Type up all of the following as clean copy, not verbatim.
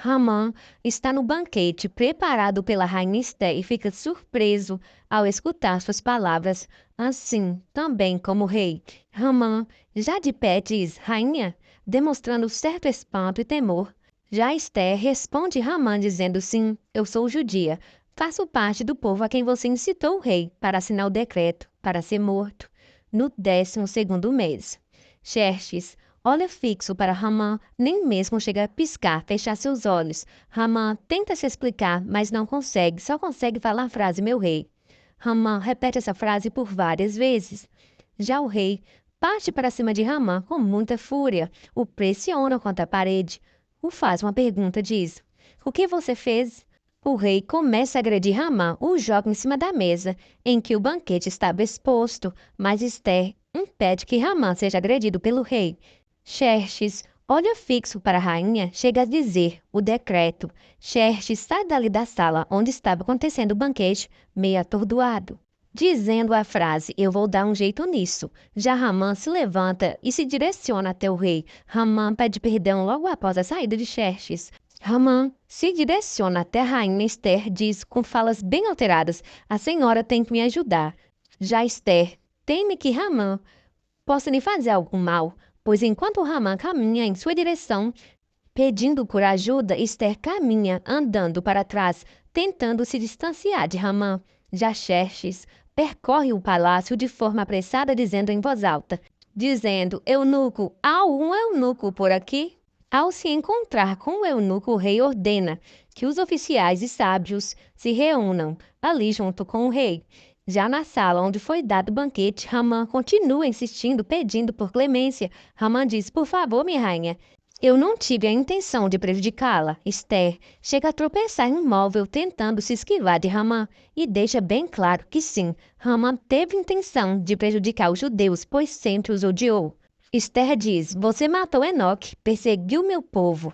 Ramã está no banquete preparado pela rainha Esté e fica surpreso ao escutar suas palavras, assim também como o rei. Ramã, já de pé, diz: Rainha, demonstrando certo espanto e temor. Já Esté responde Ramã dizendo: Sim, eu sou judia. Faço parte do povo a quem você incitou o rei para assinar o decreto para ser morto no 12º mês. Xerxes olha fixo para Ramã, nem mesmo chega a piscar, fechar seus olhos. Ramã tenta se explicar, mas não consegue, só consegue falar a frase meu rei. Ramã repete essa frase por várias vezes. Já o rei parte para cima de Ramã com muita fúria, o pressiona contra a parede. O faz uma pergunta, diz: O que você fez? O rei começa a agredir Ramã, o joga em cima da mesa em que o banquete estava exposto, mas Esther impede que Ramã seja agredido pelo rei. Xerxes olha fixo para a rainha, chega a dizer o decreto. Xerxes sai dali da sala onde estava acontecendo o banquete, meio atordoado, dizendo a frase: Eu vou dar um jeito nisso. Já Ramã se levanta e se direciona até o rei. Ramã pede perdão logo após a saída de Xerxes. Ramã se direciona até a rainha Esther, diz com falas bem alteradas: A senhora tem que me ajudar. Já Esther teme que Ramã possa lhe fazer algum mal, pois enquanto Ramã caminha em sua direção, pedindo por ajuda, Esther caminha andando para trás, tentando se distanciar de Ramã. Já Xerxes percorre o palácio de forma apressada, dizendo em voz alta, dizendo: Eunuco, há um eunuco por aqui? Ao se encontrar com o eunuco, o rei ordena que os oficiais e sábios se reúnam ali junto com o rei. Já na sala onde foi dado o banquete, Ramã continua insistindo, pedindo por clemência. Ramã diz: Por favor, minha rainha, eu não tive a intenção de prejudicá-la. Esther chega a tropeçar em um móvel tentando se esquivar de Ramã e deixa bem claro que sim, Ramã teve intenção de prejudicar os judeus, pois sempre os odiou. Esther diz: Você matou Enoque, perseguiu meu povo.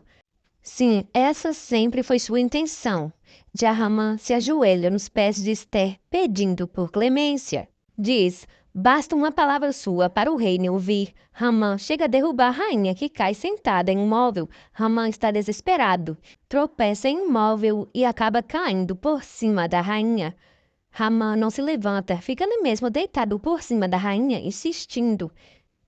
Sim, essa sempre foi sua intenção. Já Ramã se ajoelha nos pés de Esther, pedindo por clemência. Diz: Basta uma palavra sua para o rei me ouvir. Ramã chega a derrubar a rainha que cai sentada em um móvel. Ramã está desesperado, tropeça em um móvel e acaba caindo por cima da rainha. Ramã não se levanta, fica ali mesmo deitado por cima da rainha, insistindo,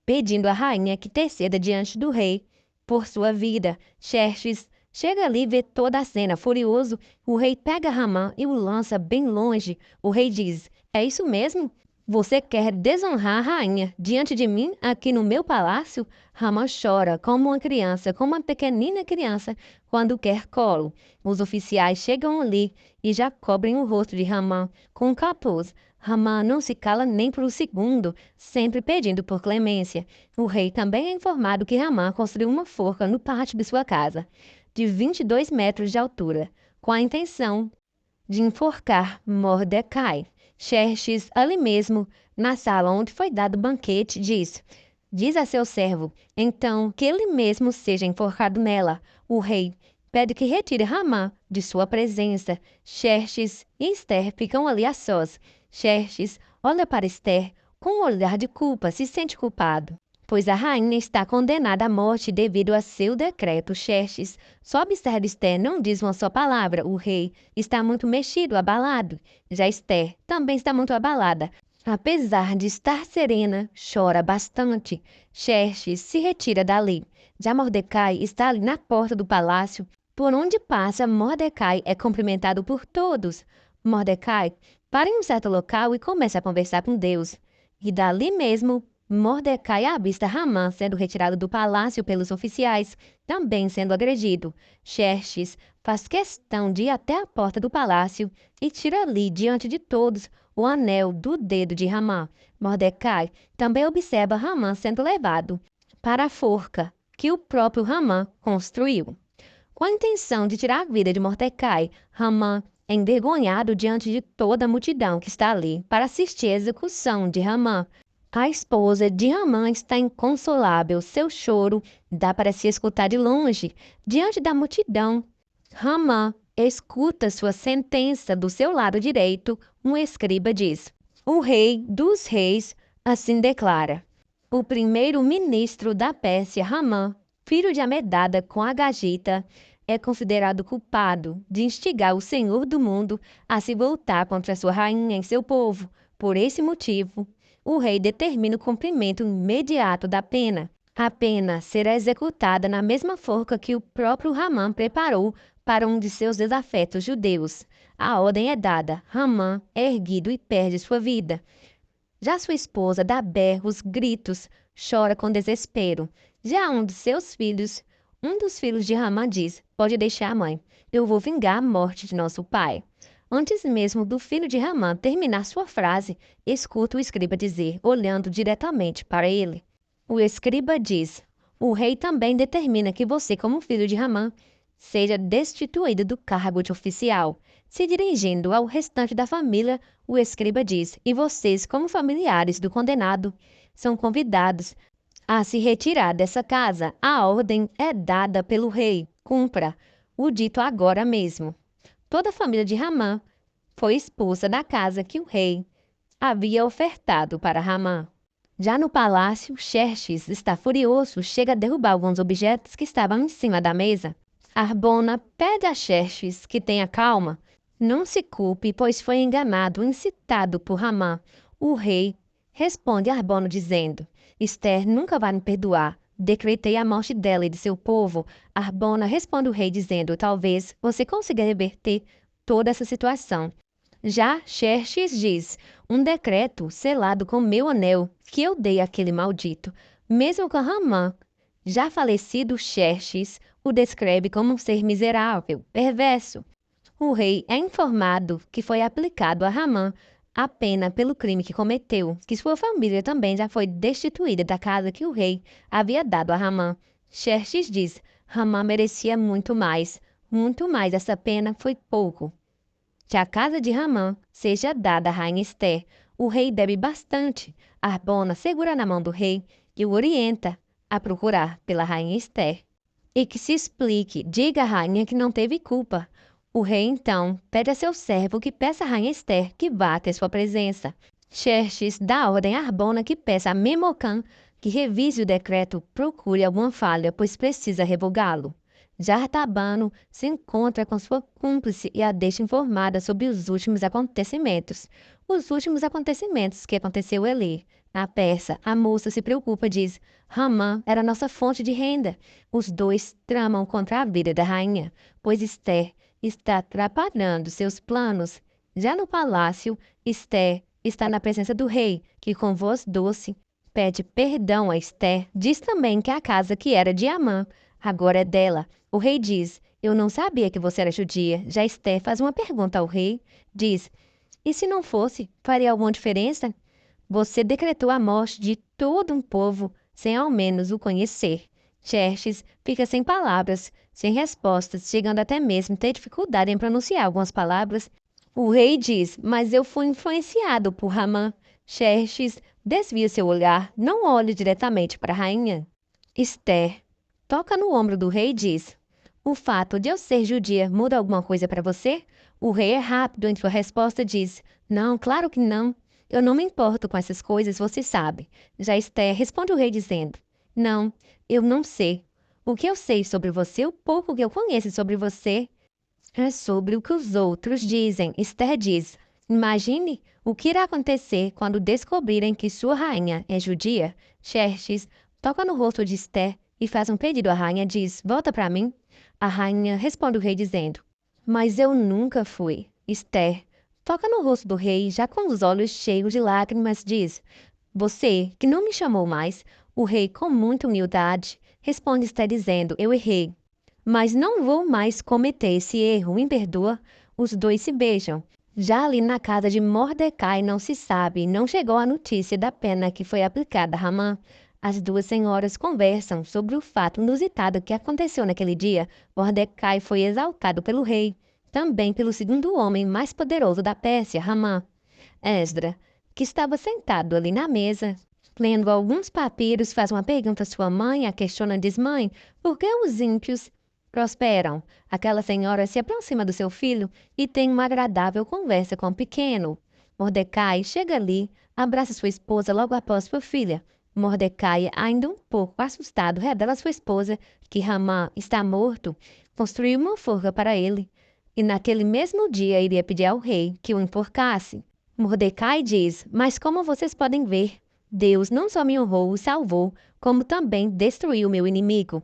pedindo à rainha que interceda diante do rei por sua vida. Xerxes chega ali e vê toda a cena. Furioso, o rei pega Ramã e o lança bem longe. O rei diz: É isso mesmo? Você quer desonrar a rainha diante de mim aqui no meu palácio? Ramã chora como uma criança, como uma pequenina criança, quando quer colo. Os oficiais chegam ali e já cobrem o rosto de Ramã com um capuz. Ramã não se cala nem por um segundo, sempre pedindo por clemência. O rei também é informado que Ramã construiu uma forca no pátio de sua casa, de 22 metros de altura, com a intenção de enforcar Mordecai. Xerxes, ali mesmo, na sala onde foi dado o banquete, diz a seu servo, então, que ele mesmo seja enforcado nela. O rei pede que retire Ramã de sua presença. Xerxes e Esther ficam ali a sós. Xerxes olha para Esther com um olhar de culpa, se sente culpado, pois a rainha está condenada à morte devido a seu decreto. Xerxes só observa Esther, não diz uma só palavra. O rei está muito mexido, abalado. Já Esther também está muito abalada. Apesar de estar serena, chora bastante. Xerxes se retira dali. Já Mordecai está ali na porta do palácio. Por onde passa, Mordecai é cumprimentado por todos. Mordecai para em um certo local e começa a conversar com Deus. E dali mesmo, Mordecai avista Ramã sendo retirado do palácio pelos oficiais, também sendo agredido. Xerxes faz questão de ir até a porta do palácio e tira ali, diante de todos, o anel do dedo de Ramã. Mordecai também observa Ramã sendo levado para a forca que o próprio Ramã construiu. Com a intenção de tirar a vida de Mordecai, Ramã é envergonhado diante de toda a multidão que está ali para assistir à execução de Ramã. A esposa de Ramã está inconsolável, seu choro dá para se escutar de longe. Diante da multidão, Ramã escuta sua sentença. Do seu lado direito, um escriba diz: O rei dos reis assim declara. O primeiro-ministro da Pérsia, Ramã, filho de Amedada com Agagita, é considerado culpado de instigar o Senhor do mundo a se voltar contra sua rainha e seu povo. Por esse motivo, o rei determina o cumprimento imediato da pena. A pena será executada na mesma forca que o próprio Ramã preparou para um de seus desafetos judeus. A ordem é dada. Ramã é erguido e perde sua vida. Já sua esposa dá berros, gritos, chora com desespero. Já um dos filhos de Ramã diz: pode deixar a mãe, eu vou vingar a morte de nosso pai. Antes mesmo do filho de Ramã terminar sua frase, escuta o escriba dizer, olhando diretamente para ele. O escriba diz: o rei também determina que você, como filho de Ramã, seja destituído do cargo de oficial. Se dirigindo ao restante da família, o escriba diz: e vocês, como familiares do condenado, são convidados a se retirar dessa casa. A ordem é dada pelo rei. Cumpra o dito agora mesmo. Toda a família de Ramã foi expulsa da casa que o rei havia ofertado para Ramã. Já no palácio, Xerxes está furioso, chega a derrubar alguns objetos que estavam em cima da mesa. Harbona pede a Xerxes que tenha calma. Não se culpe, pois foi enganado, incitado por Ramã. O rei responde a Harbona dizendo: Esther nunca vai me perdoar. Decretei a morte dela e de seu povo. Harbona responde o rei dizendo: talvez você consiga reverter toda essa situação. Já Xerxes diz: um decreto selado com meu anel que eu dei àquele maldito. Mesmo com Ramã já falecido, Xerxes o descreve como um ser miserável, perverso. O rei é informado que foi aplicado a Ramã a pena pelo crime que cometeu, que sua família também já foi destituída da casa que o rei havia dado a Ramã. Xerxes diz: Ramã merecia muito mais, essa pena foi pouco. Que a casa de Ramã seja dada à rainha Esther. O rei bebe bastante. Harbona segura na mão do rei e o orienta a procurar pela rainha Esther. E que se explique, diga à rainha que não teve culpa. O rei, então, pede a seu servo que peça à rainha Esther que vá até sua presença. Xerxes dá ordem a Harbona que peça a Memucã que revise o decreto, procure alguma falha, pois precisa revogá-lo. Já Artabano se encontra com sua cúmplice e a deixa informada sobre os últimos acontecimentos. Os últimos acontecimentos que aconteceu ali. Na Pérsia, a moça se preocupa, diz: Ramã era nossa fonte de renda. Os dois tramam contra a vida da rainha, pois Esther está atrapalhando seus planos. Já no palácio, Esther está na presença do rei, que com voz doce pede perdão a Esther. Diz também que a casa que era de Amã agora é dela. O rei diz: eu não sabia que você era judia. Já Esther faz uma pergunta ao rei. Diz: e se não fosse, faria alguma diferença? Você decretou a morte de todo um povo sem ao menos o conhecer. Xerxes fica sem palavras, sem respostas, chegando até mesmo a ter dificuldade em pronunciar algumas palavras. O rei diz: mas eu fui influenciado por Ramã. Xerxes desvia seu olhar, não olha diretamente para a rainha. Esther toca no ombro do rei e diz: o fato de eu ser judia muda alguma coisa para você? O rei é rápido em sua resposta e diz: não, claro que não. Eu não me importo com essas coisas, você sabe. Já Esther responde o rei dizendo: não, eu não sei. O que eu sei sobre você, o pouco que eu conheço sobre você, é sobre o que os outros dizem. Esther diz: imagine o que irá acontecer quando descobrirem que sua rainha é judia. Xerxes toca no rosto de Esther e faz um pedido à rainha, diz: volta para mim. A rainha responde o rei dizendo: mas eu nunca fui. Esther toca no rosto do rei, já com os olhos cheios de lágrimas, diz: você, que não me chamou mais. O rei, com muita humildade, responde Esther dizendo: eu errei, mas não vou mais cometer esse erro, me perdoa. Os dois se beijam. Já ali na casa de Mordecai não se sabe, não chegou a notícia da pena que foi aplicada a Ramã. As duas senhoras conversam sobre o fato inusitado que aconteceu naquele dia. Mordecai foi exaltado pelo rei, também pelo segundo homem mais poderoso da Pérsia, Ramã. Esdra, que estava sentado ali na mesa, lendo alguns papiros, faz uma pergunta à sua mãe, a questiona, diz: mãe, por que os ímpios prosperam? Aquela senhora se aproxima do seu filho e tem uma agradável conversa com o pequeno. Mordecai chega ali, abraça sua esposa logo após sua filha. Mordecai, ainda um pouco assustado, revela à sua esposa que Ramã está morto, construiu uma forca para ele, e naquele mesmo dia iria pedir ao rei que o enforcasse. Mordecai diz: Mas como vocês podem ver, Deus não só me honrou e salvou, como também destruiu meu inimigo.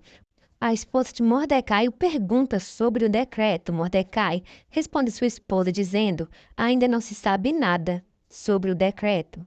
A esposa de Mordecai o pergunta sobre o decreto. Mordecai responde sua esposa dizendo: Ainda não se sabe nada sobre o decreto.